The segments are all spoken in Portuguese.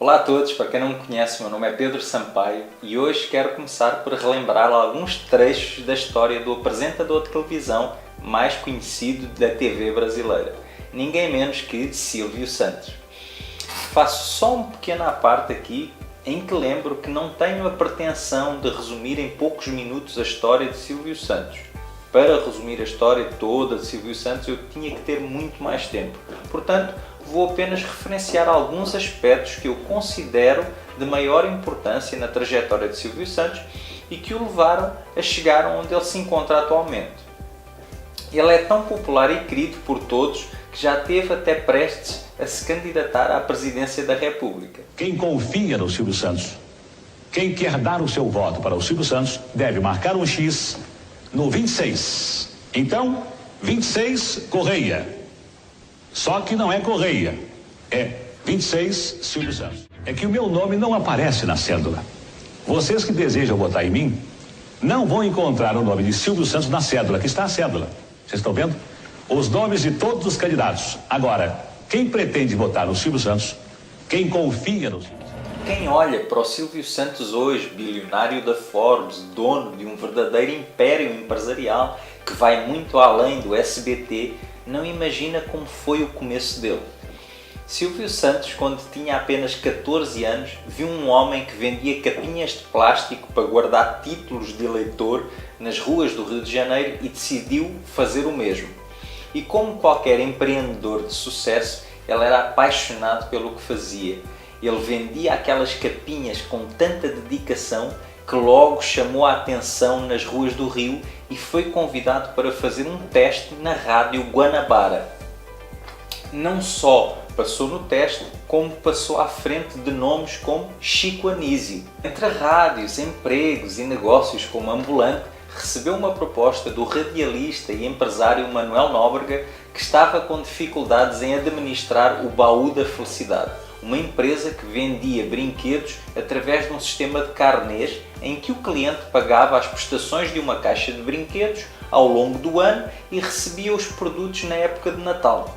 Olá a todos, para quem não me conhece, meu nome é Pedro Sampaio e hoje quero começar por relembrar alguns trechos da história do apresentador de televisão mais conhecido da TV brasileira, ninguém menos que Silvio Santos. Faço só um pequeno à parte aqui em que lembro que não tenho a pretensão de resumir em poucos minutos a história de Silvio Santos. Para resumir a história toda de Silvio Santos eu tinha que ter muito mais tempo, portanto vou apenas referenciar alguns aspectos que eu considero de maior importância na trajetória de Silvio Santos e que o levaram a chegar onde ele se encontra atualmente. Ele é tão popular e querido por todos que já esteve até prestes a se candidatar à presidência da República. Quem confia no Silvio Santos, quem quer dar o seu voto para o Silvio Santos, deve marcar um X no 26. Então, 26 Correia. Só que não é Correia, é 26 Silvio Santos. É que o meu nome não aparece na cédula. Vocês que desejam votar em mim, não vão encontrar o nome de Silvio Santos na cédula, que está a cédula. Vocês estão vendo? Os nomes de todos os candidatos. Agora, quem pretende votar no Silvio Santos, quem confia no Silvio Santos. Quem olha para o Silvio Santos hoje, bilionário da Forbes, dono de um verdadeiro império empresarial que vai muito além do SBT, não imagina como foi o começo dele. Silvio Santos, quando tinha apenas 14 anos, viu um homem que vendia capinhas de plástico para guardar títulos de eleitor nas ruas do Rio de Janeiro e decidiu fazer o mesmo. E como qualquer empreendedor de sucesso, ele era apaixonado pelo que fazia. Ele vendia aquelas capinhas com tanta dedicação que logo chamou a atenção nas ruas do Rio e foi convidado para fazer um teste na Rádio Guanabara. Não só passou no teste, como passou à frente de nomes como Chico Anísio. Entre rádios, empregos e negócios como ambulante, recebeu uma proposta do radialista e empresário Manuel Nóbrega, que estava com dificuldades em administrar o Baú da Felicidade, uma empresa que vendia brinquedos através de um sistema de carnês em que o cliente pagava as prestações de uma caixa de brinquedos ao longo do ano e recebia os produtos na época de Natal.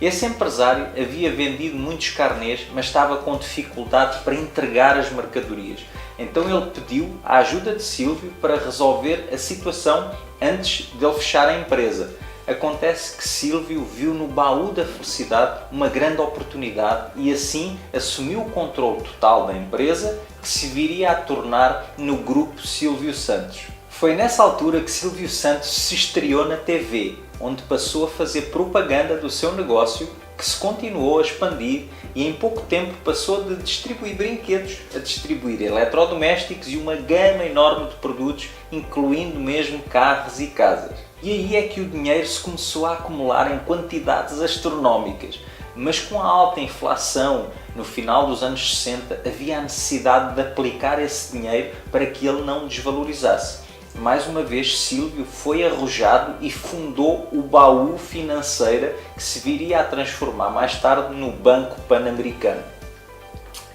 Esse empresário havia vendido muitos carnês, mas estava com dificuldade para entregar as mercadorias. Então ele pediu a ajuda de Silvio para resolver a situação antes de ele fechar a empresa. Acontece que Silvio viu no Baú da Felicidade uma grande oportunidade e assim assumiu o controle total da empresa, que se viria a tornar no Grupo Silvio Santos. Foi nessa altura que Silvio Santos se estreou na TV, onde passou a fazer propaganda do seu negócio, que se continuou a expandir e em pouco tempo passou de distribuir brinquedos a distribuir eletrodomésticos e uma gama enorme de produtos, incluindo mesmo carros e casas. E aí é que o dinheiro se começou a acumular em quantidades astronómicas, mas com a alta inflação no final dos anos 60 havia a necessidade de aplicar esse dinheiro para que ele não desvalorizasse. Mais uma vez Silvio foi arrojado e fundou o Baú Financeira, que se viria a transformar mais tarde no Banco Pan-Americano.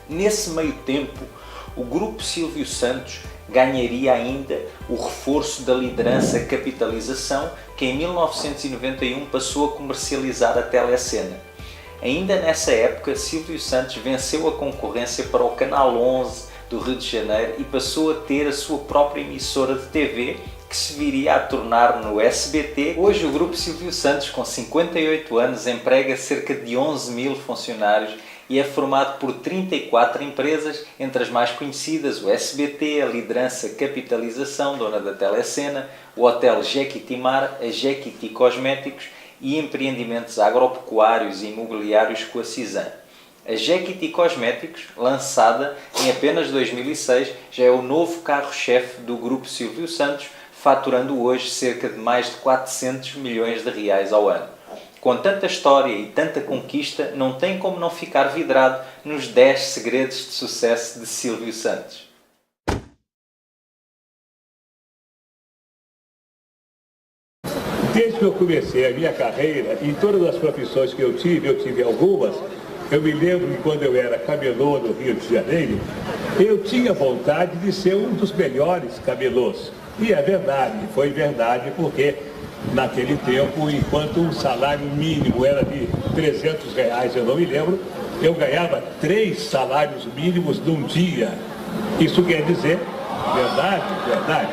Nesse meio tempo, o Grupo Silvio Santos ganharia ainda o reforço da liderança Capitalização, que em 1991 passou a comercializar a Telecena. Ainda nessa época, Silvio Santos venceu a concorrência para o Canal 11 do Rio de Janeiro e passou a ter a sua própria emissora de TV, que se viria a tornar no SBT. Hoje o Grupo Silvio Santos, com 58 anos, emprega cerca de 11 mil funcionários e é formado por 34 empresas, entre as mais conhecidas o SBT, a liderança Capitalização, dona da Telecena, o Hotel Jequitimar, a Jequiti Cosméticos e empreendimentos agropecuários e imobiliários com a Cisan. A Jequiti Cosméticos, lançada em apenas 2006, já é o novo carro-chefe do Grupo Silvio Santos, faturando hoje cerca de mais de 400 milhões de reais ao ano. Com tanta história e tanta conquista, não tem como não ficar vidrado nos 10 segredos de sucesso de Silvio Santos. Desde que eu comecei a minha carreira, em todas as profissões que eu tive algumas. Eu me lembro que quando eu era camelô no Rio de Janeiro, eu tinha vontade de ser um dos melhores camelôs. E é verdade, foi verdade, porque naquele tempo, enquanto o salário mínimo era de R$300, eu não me lembro, eu ganhava 3 salários mínimos num dia. Isso quer dizer, verdade,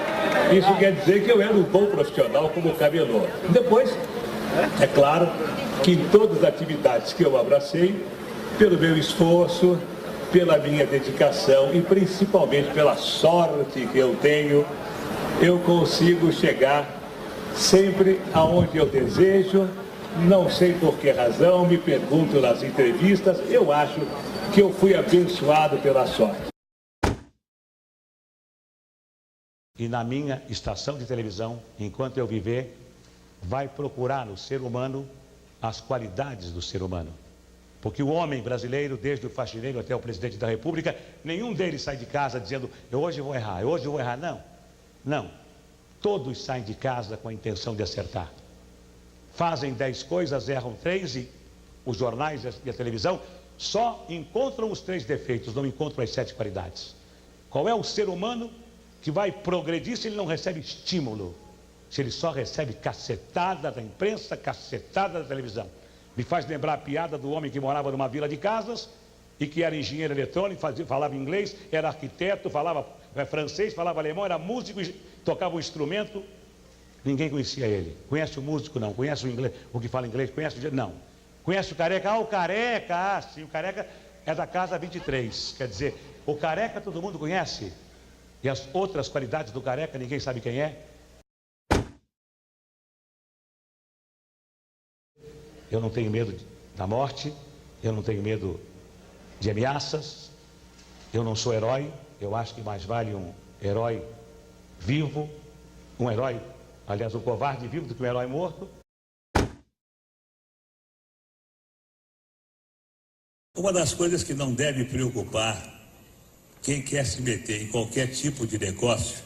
isso quer dizer que eu era um bom profissional como camelô. Depois, é claro que em todas as atividades que eu abracei, pelo meu esforço, pela minha dedicação e principalmente pela sorte que eu tenho, eu consigo chegar sempre aonde eu desejo. Não sei por que razão, me pergunto nas entrevistas, eu acho que eu fui abençoado pela sorte. E na minha estação de televisão, enquanto eu viver, vai procurar no ser humano as qualidades do ser humano. Porque o homem brasileiro, desde o faxineiro até o presidente da República, nenhum deles sai de casa dizendo, hoje eu vou errar, hoje eu vou errar. Não. Todos saem de casa com a intenção de acertar. Fazem 10 coisas, erram 3 e os jornais e a televisão só encontram os 3 defeitos, não encontram as 7 qualidades. Qual é o ser humano que vai progredir se ele não recebe estímulo? Se ele só recebe cacetada da imprensa, cacetada da televisão. Me faz lembrar a piada do homem que morava numa vila de casas e que era engenheiro eletrônico, falava inglês, era arquiteto, falava francês, falava alemão, era músico, tocava um instrumento. Ninguém conhecia ele. Conhece o músico? Não. Conhece o inglês? O que fala inglês? Conhece o... Não. Conhece o careca? O careca! Sim, o careca é da casa 23. Quer dizer, o careca todo mundo conhece. E as outras qualidades do careca ninguém sabe quem é. Eu não tenho medo da morte. Eu não tenho medo de ameaças. Eu não sou herói. Eu acho que mais vale um herói vivo, um herói... Aliás, um covarde vivo do que um herói morto. Uma das coisas que não deve preocupar quem quer se meter em qualquer tipo de negócio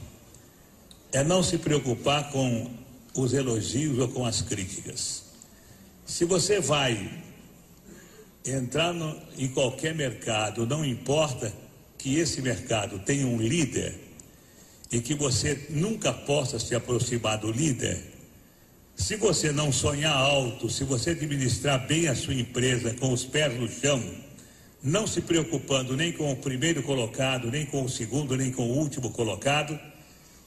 é não se preocupar com os elogios ou com as críticas. Se você vai entrar em qualquer mercado, não importa que esse mercado tenha um líder, e que você nunca possa se aproximar do líder, se você não sonhar alto, se você administrar bem a sua empresa com os pés no chão, não se preocupando nem com o primeiro colocado, nem com o segundo, nem com o último colocado,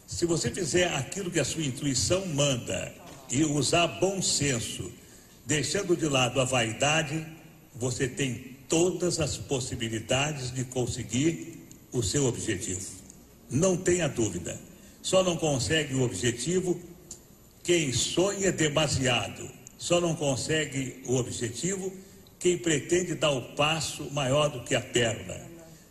se você fizer aquilo que a sua intuição manda e usar bom senso, deixando de lado a vaidade, você tem todas as possibilidades de conseguir o seu objetivo. Não tenha dúvida, só não consegue o objetivo quem sonha demasiado, só não consegue o objetivo quem pretende dar o passo maior do que a perna,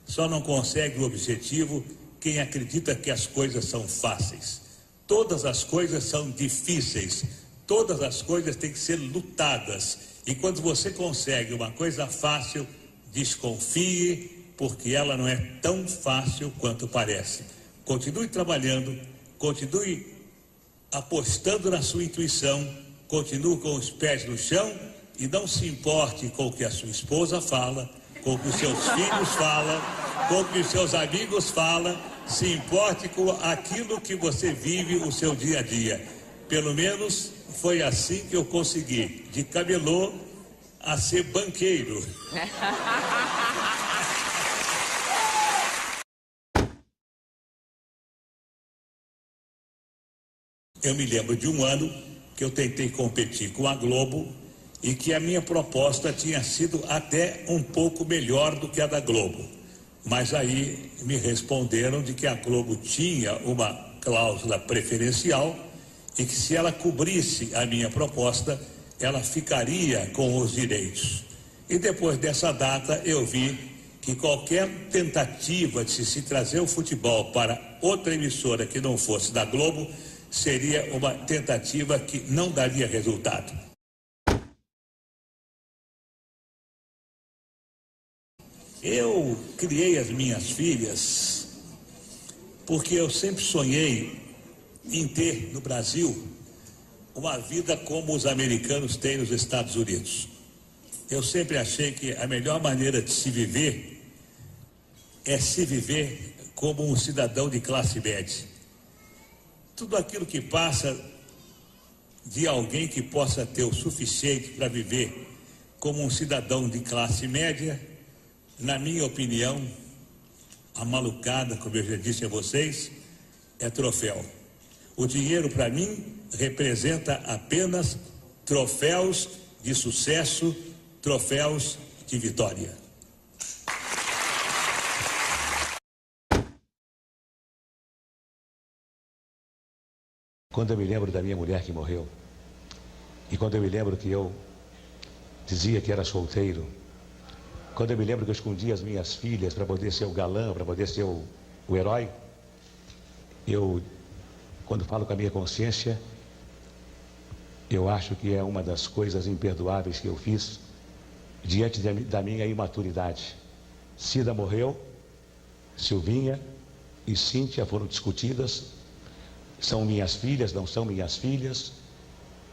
só não consegue o objetivo quem acredita que as coisas são fáceis. Todas as coisas são difíceis, todas as coisas têm que ser lutadas, e quando você consegue uma coisa fácil, desconfie, porque ela não é tão fácil quanto parece. Continue trabalhando, continue apostando na sua intuição, continue com os pés no chão e não se importe com o que a sua esposa fala, com o que os seus filhos falam, com o que os seus amigos falam, se importe com aquilo que você vive o seu dia a dia. Pelo menos foi assim que eu consegui, de camelô a ser banqueiro. Eu me lembro de um ano que eu tentei competir com a Globo e que a minha proposta tinha sido até um pouco melhor do que a da Globo. Mas aí me responderam de que a Globo tinha uma cláusula preferencial e que se ela cobrisse a minha proposta, ela ficaria com os direitos. E depois dessa data eu vi que qualquer tentativa de se trazer o futebol para outra emissora que não fosse da Globo seria uma tentativa que não daria resultado. Eu criei as minhas filhas porque eu sempre sonhei em ter no Brasil uma vida como os americanos têm nos Estados Unidos. Eu sempre achei que a melhor maneira de se viver é se viver como um cidadão de classe média. Tudo aquilo que passa de alguém que possa ter o suficiente para viver como um cidadão de classe média, Na minha opinião, a malucada, como eu já disse a vocês, é troféu. O dinheiro, para mim, representa apenas troféus de sucesso, troféus de vitória. Quando eu me lembro da minha mulher que morreu, e quando eu me lembro que eu dizia que era solteiro, quando eu me lembro que eu escondia as minhas filhas para poder ser o galã, para poder ser o herói, quando falo com a minha consciência, eu acho que é uma das coisas imperdoáveis que eu fiz diante da minha imaturidade. Cida morreu, Silvinha e Cíntia foram discutidas. São minhas filhas, não são minhas filhas.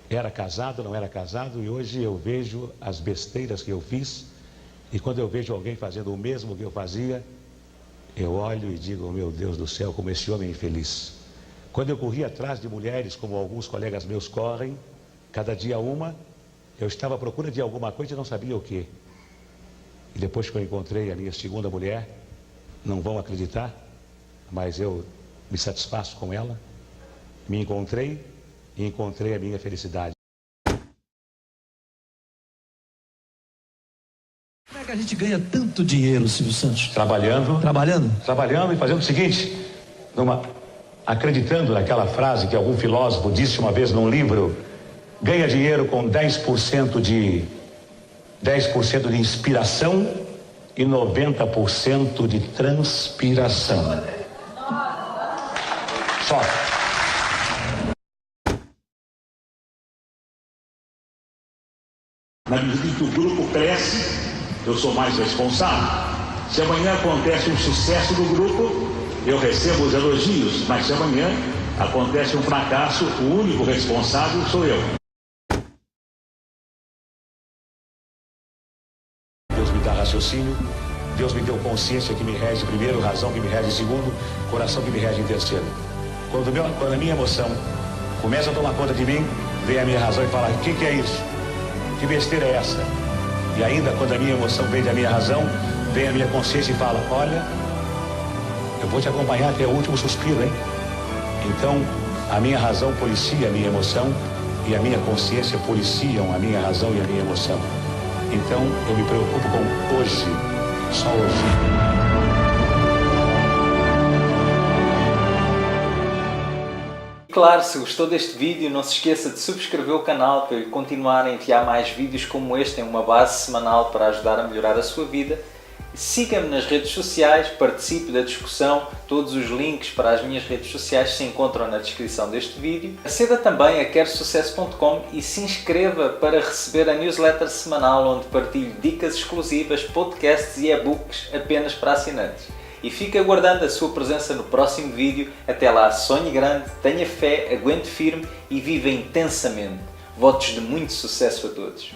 Era casado, não era casado. E hoje eu vejo as besteiras que eu fiz. E quando eu vejo alguém fazendo o mesmo que eu fazia, eu olho e digo, meu Deus do céu, como esse homem é infeliz. Quando eu corria atrás de mulheres, como alguns colegas meus correm, cada dia uma, eu estava à procura de alguma coisa e não sabia o quê. E depois que eu encontrei a minha segunda mulher, não vão acreditar, mas eu me satisfaço com ela. Me encontrei e encontrei a minha felicidade. Como é que a gente ganha tanto dinheiro, Silvio Santos? Trabalhando e fazendo o seguinte, acreditando naquela frase que algum filósofo disse uma vez num livro, ganha dinheiro com 10% de inspiração e 90% de transpiração. Só. Na medida em que o grupo cresce, eu sou mais responsável. Se amanhã acontece um sucesso do grupo, eu recebo os elogios, mas se amanhã acontece um fracasso, o único responsável sou eu. Deus me dá raciocínio, Deus me deu consciência que me rege primeiro, razão que me rege segundo, coração que me rege em terceiro. Quando a minha emoção começa a tomar conta de mim, vem a minha razão e fala, o que é isso? Que besteira é essa? E ainda quando a minha emoção vem da minha razão, vem a minha consciência e fala, olha, eu vou te acompanhar até o último suspiro, hein? Então, a minha razão policia a minha emoção e a minha consciência policiam a minha razão e a minha emoção. Então, eu me preocupo com hoje, só hoje. Claro, se gostou deste vídeo, não se esqueça de subscrever o canal para eu continuar a enviar mais vídeos como este em uma base semanal para ajudar a melhorar a sua vida. Siga-me nas redes sociais, participe da discussão, todos os links para as minhas redes sociais se encontram na descrição deste vídeo. Aceda também a querosucesso.com e se inscreva para receber a newsletter semanal onde partilho dicas exclusivas, podcasts e e-books apenas para assinantes. E fico aguardando a sua presença no próximo vídeo. Até lá, sonhe grande, tenha fé, aguente firme e viva intensamente. Votos de muito sucesso a todos.